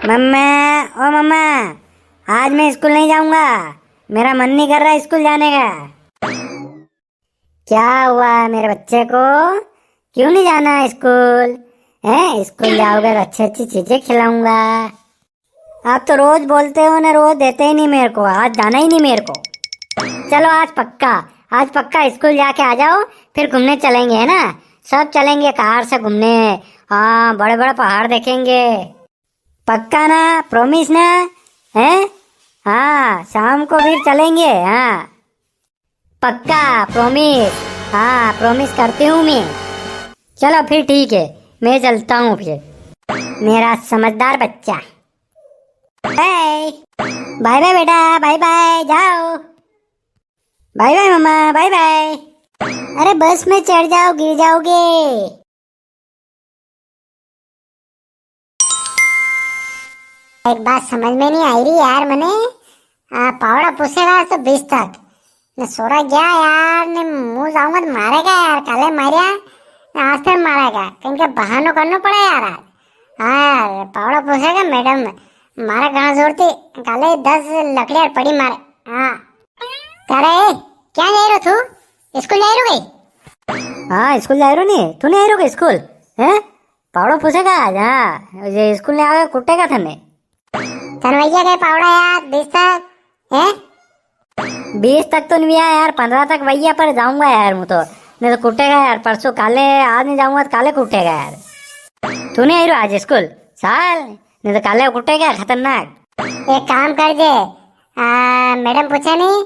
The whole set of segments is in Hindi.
मम्मा, ओ मम्मा, आज मैं स्कूल नहीं जाऊंगा। मेरा मन नहीं कर रहा स्कूल जाने का। क्या हुआ मेरे बच्चे को? क्यों नहीं जाना स्कूल? स्कूल जाओगे तो अच्छी अच्छी चीजें खिलाऊंगा। आप तो रोज बोलते हो ना, रोज देते ही नहीं मेरे को। आज जाना ही नहीं मेरे को। चलो आज पक्का स्कूल जाके आ जाओ, फिर घूमने चलेंगे, है ना? सब चलेंगे कार से घूमने। हाँ, बड़े बड़े पहाड़ देखेंगे। पक्का ना? प्रॉमिस ना? है? हाँ, शाम को फिर चलेंगे। हाँ पक्का, प्रॉमिस। हाँ, प्रॉमिस करती हूँ मैं। चलो फिर ठीक है, मैं चलता हूँ फिर। मेरा समझदार बच्चा। बाय बाय बाय बेटा, बाय बाय, जाओ। बाय बाय मम्मा, बाय बाय। अरे बस में चढ़ जाओ, गिर जाओगे। एक बात समझ में नहीं आई रही यार मने। पावड़ा पूछेगा तो 20 तक ने सोरा गया यार ने मुंह जाऊंगा तो मारेगा यार। काले मारिया आज फिर मारेगा, कहीं के बहानो करना पड़ा यार आज। हाँ यार, पावड़ा पूछेगा मैडम मारा कहाँ जोड़ती, काले 10 लकड़ियां पड़ी मारे। हाँ करे क्या जा रहे हो तू? स्कूल जा रहे हो? हाँ स्कूल जा रहे हो नहीं? तू नहीं आ रहे हो स्कूल? हैं? पावड़ा पूछेगा आज। हाँ, ये स्कूल नहीं आवे कुटेगा थने। भैया गए पावड़ा यार 20 तक है। 20 तक तो नहीं आया यार, 15 तक भैया पर जाऊंगा यार मैं तो। नहीं तो कुटेगा यार परसों, काले आज नहीं जाऊंगा तो काले कुटेगा यार। तू नहीं आई रहा आज स्कूल साल? नहीं तो काले कुटेगा खतरनाक। एक काम कर दे, मैडम पूछा नहीं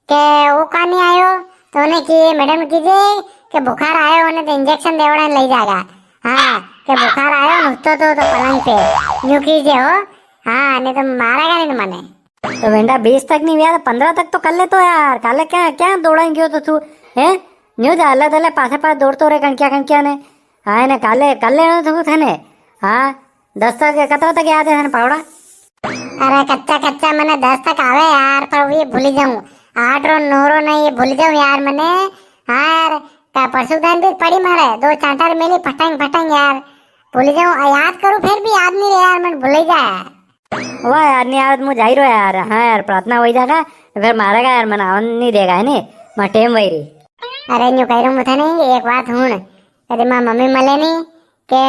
कि वो कहाँ नहीं आयो तो उन्हें कि मैडम कीजिए कि बुखार आयो उन्हें तो इंजेक्शन देवड़ा ले जाएगा। हाँ कि बुखार आयो न तो पलंग पे यूं कीजिए हो। हाँ नहीं तो मारेगा नहीं तो मने। तो बेटा 20 तक नहीं हुआ तो 15 तक तो कर ले तो यार। काले क्या क्या दौड़ेंगे तो तू है न्यू जा अलग अलग पास दौड़तो रहे कणकिया ने। हाँ ना काले कर ले तो थे। हाँ 10 तक कतरा तक याद है पावड़ा? अरे कच्चा मैंने 10 तक आवे यार, पर ये भूल जाऊं। 8 रो 9 रो नहीं ये भूल जाऊं यार मैंने। हाँ यार का परसों दिन भी पड़ी मारे 2 चांटार मेली फटांग यार। भूल जाऊं, याद करूं फिर भी याद नहीं रहे यार, मैं भूल ही जाए। वाह यार नहीं याद मुझे जाहिर यार। हाँ यार प्रार्थना हो जाएगा फिर मारेगा यार, मना नहीं देगा है नहीं मैं टेम वही रही। अरे न्यू कह रहा हूँ नहीं एक बात हूँ। अरे माँ मम्मी मले नहीं के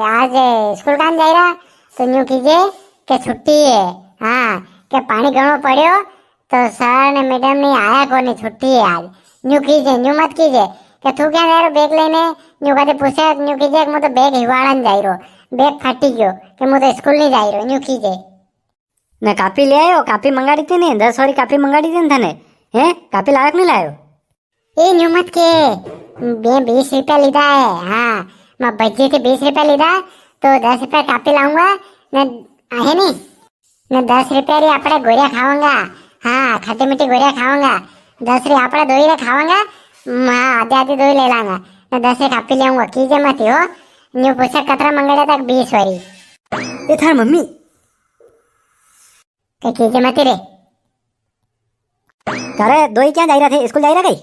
आज स्कूल काम जा रहा तो न्यू कीजिए कि छुट्टी है। हाँ के पानी घणो पड़ो तो सर ने मैडम ने आया को नहीं, छुट्टी है आज। न्यू कीजिए, न्यू मत कीजिए कि तू क्या जा रहा बैग लेने। न्यू कहते पूछे न्यू कीजिए मैं तो बैग हिवाड़न जा रहा, बैग फटी गयो कि मैं तो स्कूल नहीं जा रहा। न्यू कीजिए ने कापी ले आयो, कापी मंगाड़ी थी ने 10 वाली कापी मंगाड़ी थी ने। हैं कापी लायक नहीं लायो? ए न्यू मत के 20 रुपया लीधा है। हाँ मैं बच्चे थे 20 रुपया लीधा तो 10 रुपया कापी लाऊंगा ने है नहीं ने 10 रुपया री आपड़े गोरिया खाऊंगा। हाँ खट्टी मीठी गोरिया खाऊंगा। 10 री आपड़े दोई रे खाऊंगा। हाँ आधी दोई ले लाऊंगा ने 10 री कापी ले आऊंगा। कीजिए मत हो। न्यू पूछा कतरा मंगड़ा तक 20 वाली। ये थार मम्मी के कीजिए मत रे। करे दोई क्या जा रहा थे स्कूल जा रहा गई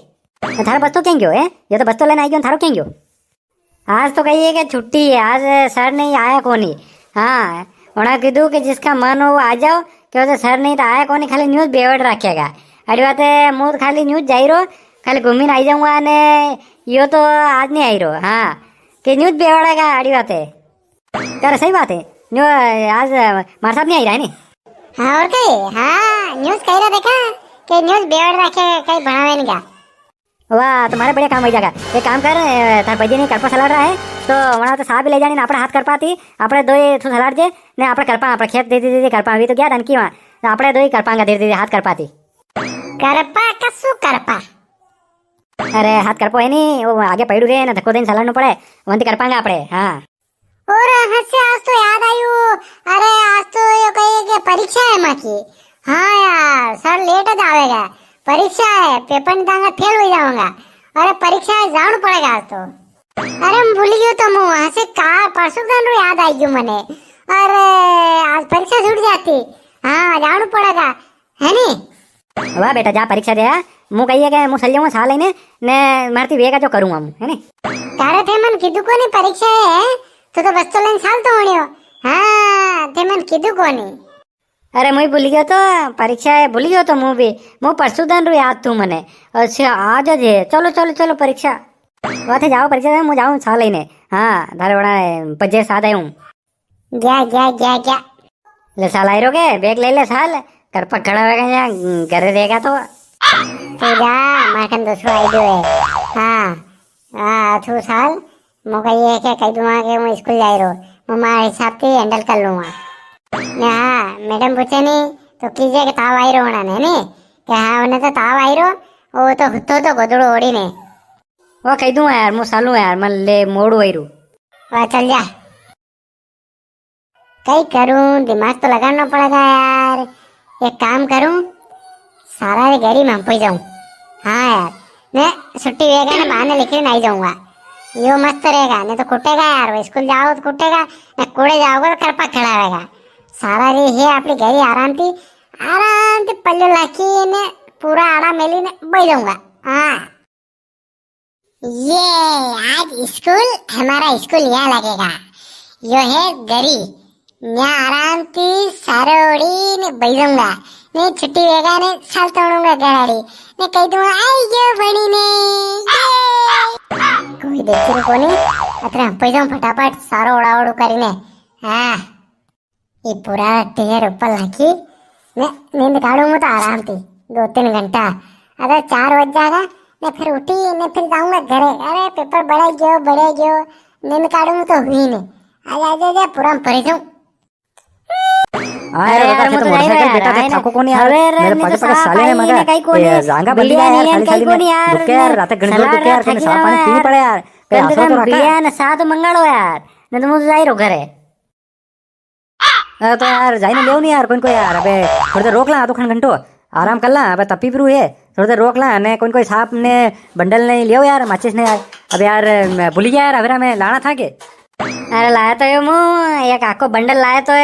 थारा बस तो क्यों गयो है? ये तो बस तो लेने आई गयो थारो क्यों गयो? आज तो कहिए कि छुट्टी है, आज सर नहीं आया कोनी। हाँ उन्हें कीधु कि जिसका मन हो वो आ जाओ, क्यों सर नहीं तो आया कोनी, खाली न्यूज बेवड़ रखेगा। अड़ी बात है मुँह खाली न्यूज जा रहो, खाली घूमी आई जाऊंगा ने यो तो आज नहीं आई रहो। हाँ कि न्यूज बेवड़ेगा अड़ी बात है। कर सही बात है न्यू आज मार साहब नहीं आई रहा है नी। हाँ और कहीं हाँ न्यूज कह रहा देखा कि न्यूज बेवड़ रखे कहीं बढ़ावे नहीं का। वाह तुम्हारे बढ़िया काम हो जाएगा। एक काम कर थार बजे नहीं करपा सलाड़ रहा है तो वहाँ तो साहब भी ले जानी ना अपने हाथ कर पाती अपने दो थू सलाड़ जे ने अपने करपा अपने खेत दे दे करपा अभी तो क्या धन की वहाँ अपने दो ही करपांगा धीरे धीरे हाथ कर पाती। करपा कसू करपा? अरे हाथ करपो है नहीं वो आगे पड़ू रे ना धक्को दिन सलाड़ना पड़े वहीं कर पाएंगे अपने। हाँ और हंसे आज तो याद आयु। अरे आज तो ये कहिए कि परीक्षा है माँ की। हाँ यार सर लेट जाएगा, परीक्षा है, पेपर नहीं दूंगा फेल हो जाऊंगा। अरे परीक्षा है जाना पड़ेगा आज तो। अरे मैं भूल गयो तो मुँह हंसे का परसों दिन याद आई गयो मने। अरे आज परीक्षा छूट जाती। हाँ जाना पड़ेगा है नहीं। वाह बेटा जा परीक्षा दे। मुँह कहिए कि मुँह चल जाऊंगा साल लेने ने मारती वेगा जो करूंगा है नहीं। तारे थे मन कीधु को नहीं परीक्षा है तो बस तो लेन साल तो होने हो। हाँ તે મને કીધું કોની? અરે હું ભૂલી ગયો તો પરીક્ષા એ ભૂલી ગયો તો હું પરશુદાન રું યાદ તું મને. અચ્છા આજ જ ચલો ચલો ચલો પરીક્ષા વાથી જાઓ પરીક્ષા હું જાઉં છા લઈને. હા તારે વડા પજે સાથ આવ્યું ગયા ગયા ગયા ગયા. એટલે સાલ આવી રહ્યો કે બેગ લઈ લે સાલ ઘર પર ખડા વેગા ઘરે રહેગા તો તું જા મારે કન દૂસરો આઈડિયો હે. હા હા અથું સાલ મોકે ये કે કહી दूंगा કે હું સ્કૂલ જાય રહ્યો હું મારા હિસાબથી હેન્ડલ कर लूंगा ને હા મેડમ પૂછે નહીં તો કીજે કે તાવ આવી રહ્યો હોણા ને કે હા મને તો તાવ આવી રહ્યો ઓ તો હુતો તો ગોદડો ઓડીને. वो कही दूँ यार मैं सालू यार मैं ले मोड़ू आई रू. वाह चल जा. कई करूं दिमाग तो लगाना पड़ेगा यार. एक काम करूं सारा घरी में पहुंच जाऊं. हाँ यार मैं छुट्टी वेगा ना बहाने लिखने नहीं जाऊंगा. यो मस्त रहेगा नहीं तो कुटेगा यार. वो स्कूल जाओ तो कुटेगा न कूड़े जाओगे तो करपा खड़ा रहेगा. सारा रे है अपनी घरी आराम थी पल्लू लाखी ने पूरा आड़ा मेली ने बैठ जाऊंगा. हाँ ये आज स्कूल हमारा स्कूल यहाँ लगेगा. यो है गरी मैं आराम से सारोड़ी ने बैठूंगा ने छुट्टी वेगा ने साल तोड़ूंगा गराड़ी ने कह दूंगा आई गयो बनी ने. कोई देखते को नहीं अतरे हम पे जाऊं फटाफट सारो ओड़ाओड़ू કરીને. हाँ ये पूरा टेर ऊपर लाखी ने नींद काढूं तो आराम थी 2-3 घंटा. अगर 4 बज जाएगा ने फिर उठी ने फिर जाऊंगा घरे. अरे पेपर बढ़े गयो नींद काढूं तो हुई नहीं. आजा पूरा भरी जाऊं. अरे यार मैं तो मोटरसाइकिल बेटा ते थाको कोनी यार मेरे पगे पगे साले ने मगा ये जांगा बंदी यार खाली खाली यार दुख यार रात गणगोर दुख यार कोने साफ पानी पीनी पड़े यार पे आसो तो रखा बिया ने साथ मंगाड़ो यार ने तो मुझे जाई रो घरे. तो यार जाई ने लेव नहीं यार कोन को यार अबे थोड़ी देर रोक ला आधो खन घंटो आराम कर ला. अबे तपी परू है थोड़ी देर रोक ला ने कोई सांप ने बंडल नहीं लियो यार माचिस ने यार. अब यार भूल गया यार अवेरा में लाना था के. अरे लाया तो ये मुँह एक आको बंडल लाया तो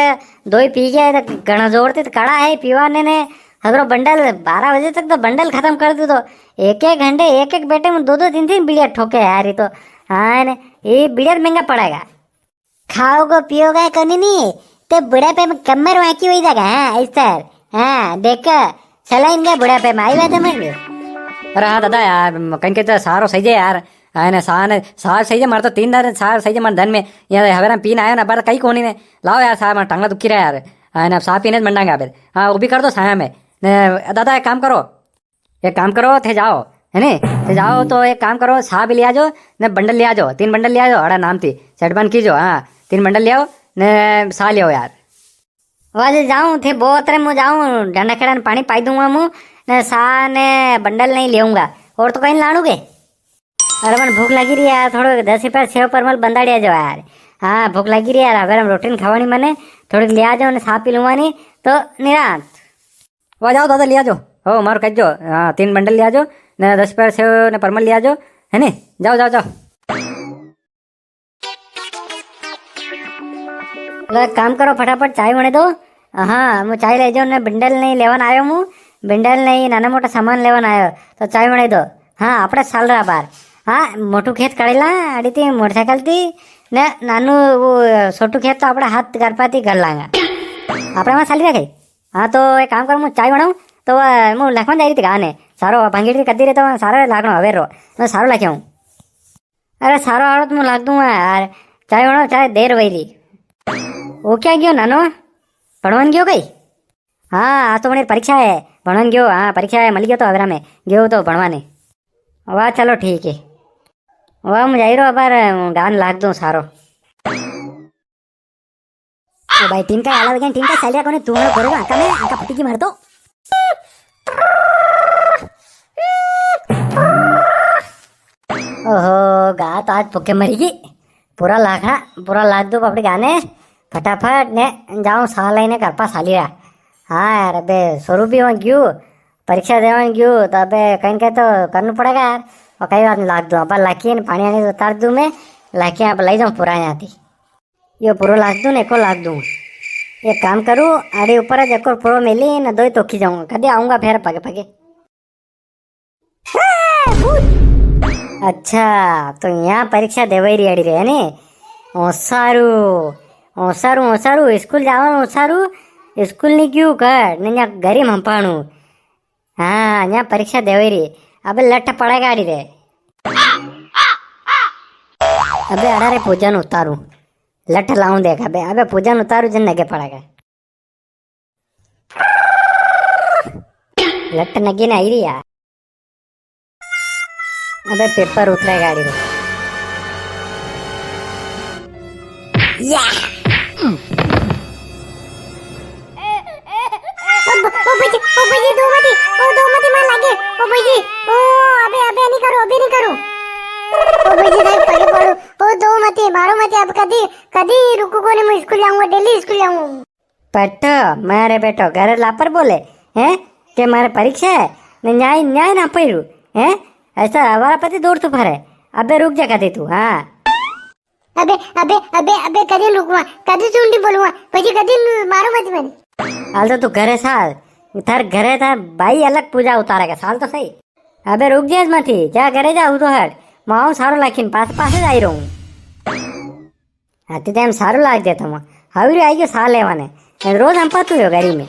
दो ही पी गया तो घना जोर थी तो कड़ा है पीवाने ने हजरो बंडल 12 बजे तक तो बंडल खत्म कर दी. तो एक घंटे एक बेटे में 2-3 बिलियर ठोके यार. ये तो हाँ ने ये बिलियर महंगा पड़ेगा. खाओगे पियोगे कहीं नहीं तो बुढ़ापे में कमर वाकी हुई जाएगा. हाँ ऐसा हाँ देख सलाइन गया बुढ़ापे में आई बात है मेरे. अरे हाँ दादा यार कहीं के तो सारो सही है यार. आने सार सही है मार तो 3 दिन सार सही है मार धन में यार हवेरा पीन आया ना बार कई कोनी ने लाओ यार सार मार टांगला दुखी रहा यार. आने अब साफ पीने मंडाएंगे अबे. हाँ वो भी कर दो साया में ने दादा एक काम करो थे जाओ है नी थे जाओ तो एक काम करो सा भी ले आ जाओ ने बंडल ले आ जाओ 3 बंडल ले आ जाओ. अड़ा नाम थी सेटबन कीजो. हाँ 3 बंडल ले आओ ने सा ले आओ यार. वाजे जाऊँ थे बहुत रे मुँह जाऊँ डंडा खेड़ा पानी पाई दूंगा मुँह ने सा ने बंडल नहीं लेऊंगा और तो कहीं लाणूगे. अरे मन भूख लगी रही यार थोड़ो 10 रुपया सेव परमल बंदाड़िया जाओ यार. हाँ भूख लगी रही यार अगर हम रोटी खावानी मने थोड़ी ले आ जाओ ने सा पी लूँगा तो निरांत. वह जाओ दादा ले आ जाओ हो मारो कह जो. हाँ 3 बंडल ले आ जाओ ने 10 रुपया सेव ने परमल ले आ जाओ है नी. जाओ जाओ जाओ. एक काम करो फटाफट चाय बने दो. हाँ मैं चाय ले जाओ ने बंडल नहीं लेवन आयो हूँ. बंडल नहीं नाना मोटा सामान लेवन आयो तो चाय बने दो. हाँ अपने साल रहा बार. हाँ मोटू खेत करेला अड़ी थी मोटरसाइकिल थी ने नानू वो छोटू खेत तो अपने हाथ करपाती कर लांगा अपने वहाँ साली रखे. हाँ तो एक काम कर मैं चाय बनाऊँ तो मैं लखन जा रही थी गाने सारो भांगी कदी रहता हूँ सारा लाखनो अवेरो मैं सारो लाखे हूँ. अरे सारो आड़ो तो मैं लाग दूंगा यार. चाय बनाओ चाय देर वही रही. वो क्या गयो नानो भणवन गयो कई. हाँ आज तो मेरी परीक्षा है भणवन गयो. हाँ परीक्षा है मली गयो तो अवेरा में गयो तो भणवाने. वाह चलो ठीक है वाह मैं जाई रो अबार गान लाग दूं सारो. ओ भाई टीम का आला वगैरह टीम का सालिया कोने तू ना करेगा आका में आका फटी की मार दो. ओहो गा तो आज भूखे मरेगी. पूरा लाग दो अपने गाने फटाफट ने जाऊँ सा लईने घर पास हाली रहा. हाँ यार अबे स्वरूप भी वहाँ गयो परीक्षा देवन गयो तो अबे कहीं तो करना पड़ेगा यार. और कई बात लाग दूँ अब लाखी पानी आने उतार दूँ मैं लाखी अब लाई जाऊँ पूरा यहाँ थी यो पूरा लाग दूँ एको लाग दूँ. एक काम करूँ आड़े ऊपर एक पूरा मेली न 2 तोखी जाऊँगा कभी आऊँगा फिर पगे पगे. अच्छा तो यहाँ परीक्षा देवाई रही अड़ी रहे ने. ओ सारू ઓસારું ઓસારું સ્કૂલ જવાનું ઓસારું સ્કૂલની ક્યુ કર ને ત્યાં ઘરે હંપાણું હા અહીંયા પરીક્ષા દેવાઈ રહી અબે લઠ પડાય ગાડી રે અબે અડારે પૂજાનું ઉતારું લઠ લાવું દેખ અબે અબે પૂજાનું ઉતારું જન નગે પડાય લઠ નગીને આવી રહી યાર अबे पेपर उतरे गाड़ी रो या ओ बजी दो मती मार लागे ओ बजी ओ अबे नहीं करो ओ बजी भाई पगे पड़ो ओ दो मती मारो मती अब कदी रुको कोने मैं स्कूल जाऊंगा डेली स्कूल जाऊंगा पट्टो मारे बेटो घर लापर बोले हैं के मारे परीक्षा है न्याय न्याय ना पड़ू हैं ऐसा हमारा पति दूर तो भरे अबे रुक जा कदे तू हाँ अबे कदी रुकवा कदी चुंडी बोलवा પછી કદી મારો મત મને हाल तो तू घरे साल थार घरे थार भाई अलग पूजा उतारेगा साल तो सही अबे रुक जाए मती क्या घरे जाऊ तो हट माँ सारो लाखीन पास पास आई रहूं हाँ तो टाइम सारो लाग देता मैं हावी आई गयो साल लेवाने रोज हम पातू हो गाड़ी में